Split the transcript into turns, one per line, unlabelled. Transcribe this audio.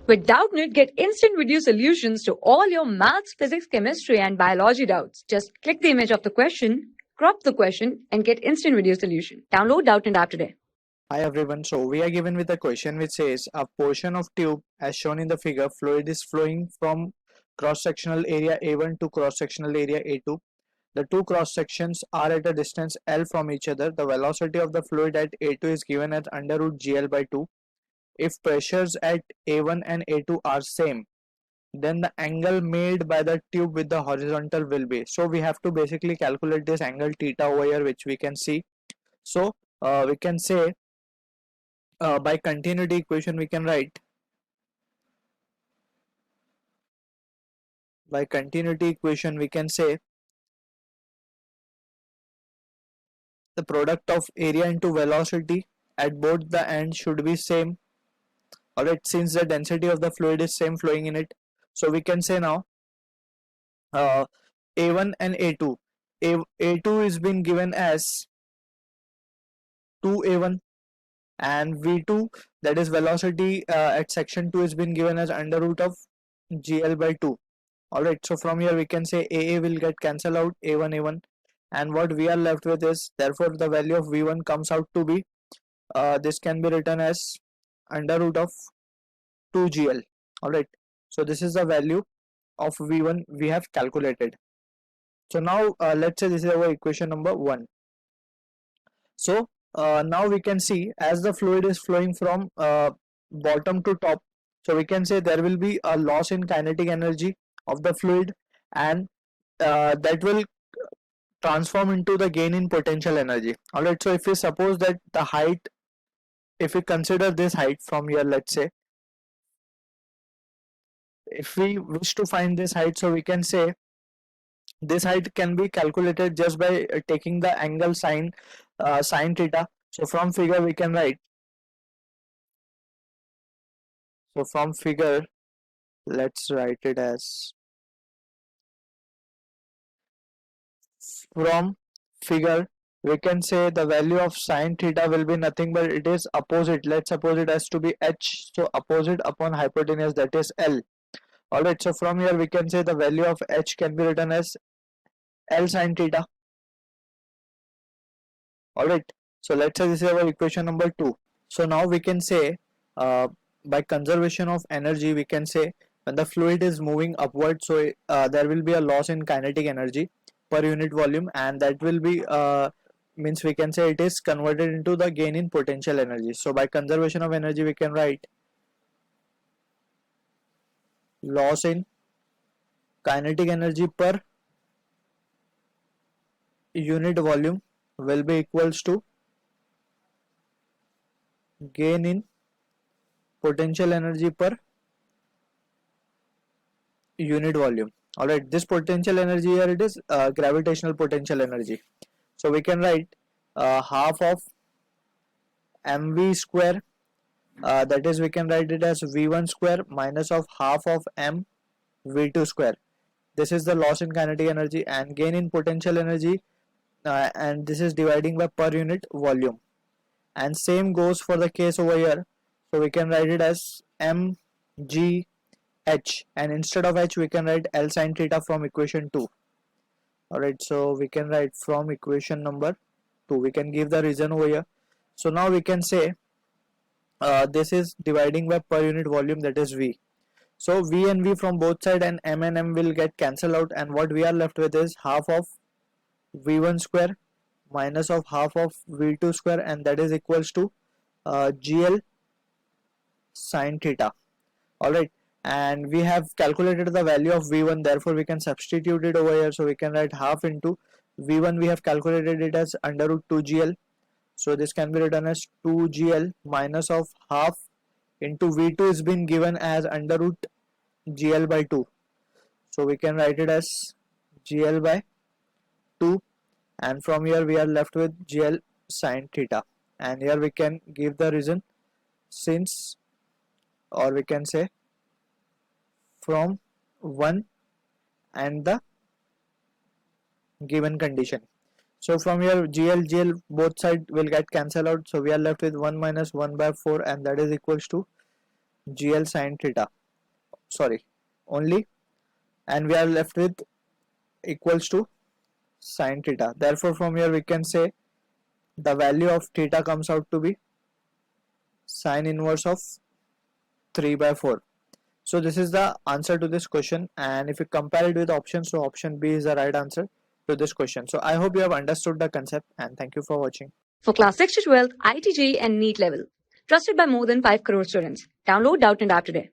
With Doubtnut, get instant video solutions to all your maths, physics, chemistry, and biology doubts. Just click the image of the question, crop the question, and get instant video solution. Download Doubtnut app today.
Hi everyone, so we are given with a question which says a portion of tube as shown in the figure, fluid is flowing from cross-sectional area A1 to cross-sectional area A2. The two cross sections are at a distance L from each other. The velocity of the fluid at A2 is given as under root GL by 2. If pressures at A1 and A2 are same, then the angle made by the tube with the horizontal will be. So we have to basically calculate this angle theta over here, which we can see. So we can say by continuity equation we can write the product of area into velocity at both the ends should be same. Alright, since the density of the fluid is same flowing in it, so we can say now A1 and A2. A2 is being given as 2A1 and V2, that is velocity at section 2, is been given as under root of GL by 2. Alright, so from here we can say AA will get cancelled out, A1, and what we are left with is, therefore the value of V1 comes out to be, this can be written as under root of 2GL. Alright, so this is the value of V1 we have calculated. So now let's say this is our equation number 1. So now we can see as the fluid is flowing from bottom to top, so we can say there will be a loss in kinetic energy of the fluid, and that will transform into the gain in potential energy. Alright, so if we suppose that the height, if we consider this height from here, let's say if we wish to find this height, so we can say this height can be calculated just by taking the angle sine theta. So from figure we can write, so from figure let's write it as, from figure we can say the value of sine theta will be nothing but it is opposite. Let's suppose it has to be h, so opposite upon hypotenuse, that is L. Alright, so from here we can say the value of h can be written as L sine theta. Alright, so let's say this is our equation number 2. So now we can say by conservation of energy, we can say when the fluid is moving upward, so there will be a loss in kinetic energy per unit volume, and that will be means we can say it is converted into the gain in potential energy. So by conservation of energy we can write loss in kinetic energy per unit volume will be equals to gain in potential energy per unit volume. Alright, this potential energy here, it is gravitational potential energy. So we can write half of mv square, that is we can write it as v1 square minus of half of m v2 square. This is the loss in kinetic energy, and gain in potential energy, and this is dividing by per unit volume, and same goes for the case over here. So we can write it as mg h, and instead of h we can write L sine theta from equation 2. Alright, so we can write from equation number 2, we can give the reason over here. So now we can say this is dividing by per unit volume, that is V. So V and V from both sides and M will get cancelled out, and what we are left with is half of V1 square minus of half of V2 square, and that is equals to GL sine theta. Alright, and we have calculated the value of V1, therefore we can substitute it over here. So we can write half into V1, we have calculated it as under root 2GL, so this can be written as 2GL minus of half into V2 is been given as under root GL by 2, so we can write it as GL by 2, and from here we are left with GL sine theta, and here we can give the reason, since, or we can say from 1 and the given condition. So from here GL both sides will get cancelled out, so we are left with 1 minus 1 by 4, and that is equals to GL sine theta, sorry, only, and we are left with equals to sine theta. Therefore from here we can say the value of theta comes out to be sine inverse of 3 by 4. So this is the answer to this question, and if you compare it with options, so option B is the right answer to this question. So I hope you have understood the concept, and thank you for watching.
For class 6 to 12, IIT JEE and NEET level. Trusted by more than 5 crore students. Download Doubtnut App today.